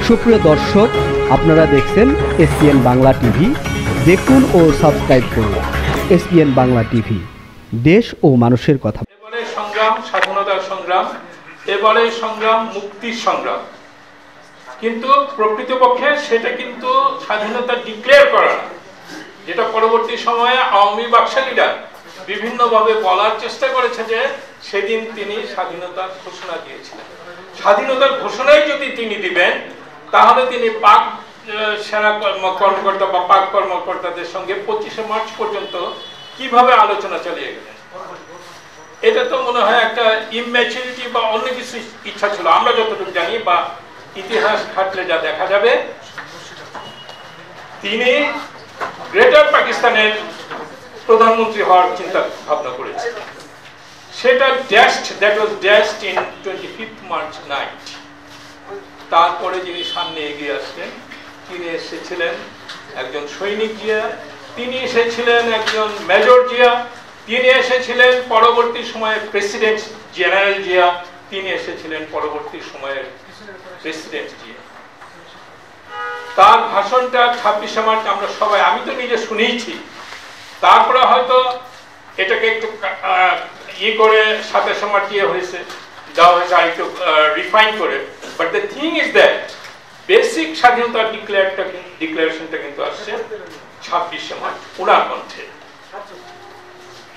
সুপ্রিয় দর্শক, আপনারা দেখছেন এসপিএন বাংলা টিভি। দেখুন ও সাবস্ক্রাইব করুন এসপিএন বাংলা টিভি, দেশ ও মানুষের কথা। এবারে সংগ্রাম স্বাধীনতার সংগ্রাম, এবারে সংগ্রাম মুক্তির সংগ্রাম, কিন্তু প্রকৃতপক্ষে সেটা কিন্তু স্বাধীনতা ডিক্লেয়ার করা না, যেটা পরবর্তী সময়ে আওয়ামী বাকশালীরা বিভিন্নভাবে বলার চেষ্টা করেছে যে সেদিন তিনি স্বাধীনতার ঘোষণা দিয়েছিলেন। স্বাধীনতার ঘোষণাই যদি তিনি দিবেন, তাহলে তিনি পাক সেনা কর্মকর্তা বা পাক কর্মকর্তাদের সঙ্গে 25শে মার্চ পর্যন্ত কিভাবে আলোচনা চালিয়ে গেলেন। এটা তো মনে হয় একটা ইম্যাচুরিটি বা অন্য কিছু ইচ্ছা ছিল, আমরা যতটুকু জানি বা ইতিহাস ঘাটলে যা দেখা যাবে। তিনি গ্রেটার পাকিস্তানের প্রধানমন্ত্রী হওয়ার চিন্তা ভাবনা করেছেন। সেটা that was dashed in 25th March night. তারপরে যিনি সামনে এগিয়ে আসলেন, তিনি এসেছিলেন একজন সৈনিক জিয়া, তিনি এসেছিলেন একজন মেজর জিয়া, তিনি এসেছিলেন পরবর্তী সময়ে প্রেসিডেন্ট জেনারেল জিয়া, তিনি এসেছিলেন পরবর্তী সময়ের প্রেসিডেন্ট জিয়া। তার ভাষণটা 26শে মার্চ আমরা সবাই, আমি তো নিজে শুনেইছি, তারপরে হয়তো এটাকে একটু করে 27শে মার্চ হয়েছে, দেওয়া হয়েছে আর একটু রিফাইন করে। But the thing is that basic স্বাধীনতার ডিক্লারেশনটা কিন্তু আসছে 26শে মার্চ ওনার কণ্ঠে।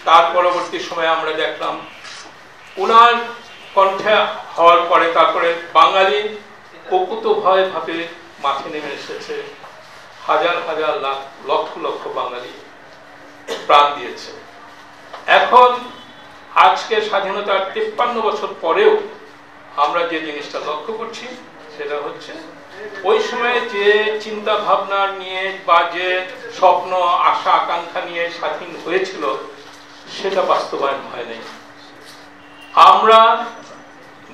তার পরবর্তী সময়ে আমরা দেখলাম ওনার কণ্ঠে হওয়ার পরে তারপরে বাঙালি অকুতোভয় ভাবে মাঠে নেমে এসেছে। হাজার হাজার লক্ষ লক্ষ বাঙালি প্রাণ দিয়েছে। এখন আজকে স্বাধীনতার 53 বছর পরেও আমরা যে জিনিসটা লক্ষ্য করছি সেটা হচ্ছে ওই সময়ে যে চিন্তা ভাবনা নিয়ে বা যে স্বপ্ন আশা আকাঙ্ক্ষা নিয়ে স্বাধীন হয়েছিল সেটা বাস্তবায়ন হয় নাই। আমরা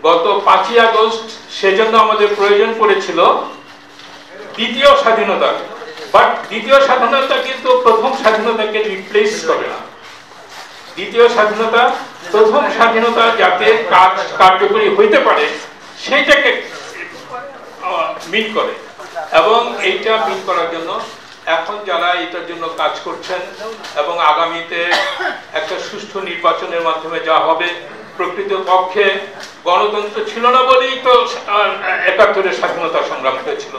গত 5ই আগস্ট সেজন্য আমাদের প্রয়োজন পড়েছিল দ্বিতীয় স্বাধীনতা, বাট দ্বিতীয় স্বাধীনতা কিন্তু প্রথম স্বাধীনতাকে রিপ্লেস করে না। দ্বিতীয় স্বাধীনতা প্রথম স্বাধীনতা যাতে কার্যকরী হইতে পারে সেইটাকে মিট করে, এবং এইটা মিট করার জন্য এখন যারা এটার জন্য কাজ করছেন এবং আগামীতে একটা সুষ্ঠু নির্বাচনের মাধ্যমে যা হবে, প্রকৃত পক্ষে গণতন্ত্র ছিল না বলেই তো 71-এর স্বাধীনতা সংগ্রাম হয়েছিল।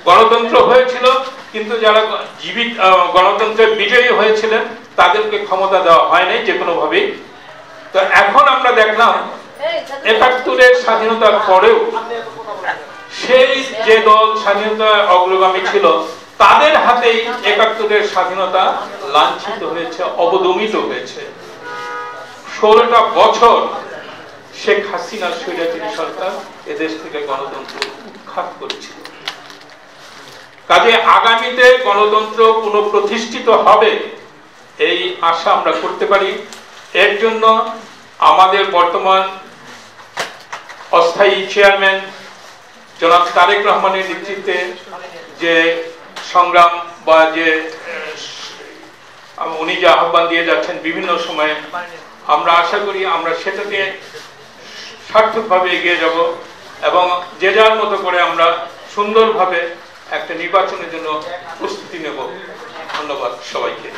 গণতন্ত্র হয়েছিল, কিন্তু যারা জীবিত গণতন্ত্রের বিজয়ী হয়েছিলেন তাদেরকে ক্ষমতা দেওয়া হয় নাই যে কোনো ভাবেই। তো এখন আমরা দেখলাম 71-এর স্বাধীনতার পরেও সেই যে দল স্বাধীনতা অগ্রগামী ছিল তাদের হাতেই 71-এর স্বাধীনতা লাঞ্ছিত হয়েছে, অবদমিত হয়েছে। 16টা বছর শেখ হাসিনার স্বৈরাচারী সরকার এদেশ থেকে গণতন্ত্র উৎখাত করেছিল। কাজে আগামীতে গণতন্ত্র পুনঃপ্রতিষ্ঠিত হবে এই আশা আমরা করতে পারি। এর জন্য আমাদের বর্তমান অস্থায়ী চেয়ারম্যান জনাব তারেক রহমানের নেতৃত্বে যে সংগ্রাম বা যে উনি যে আহ্বান দিয়ে যাচ্ছেন বিভিন্ন সময়ে, আমরা আশা করি আমরা সেটাকে সার্থকভাবে এগিয়ে যাব এবং যে যার মতো করে আমরা সুন্দরভাবে একটা নির্বাচনের জন্য প্রস্তুতি নেব। ধন্যবাদ সবাইকে।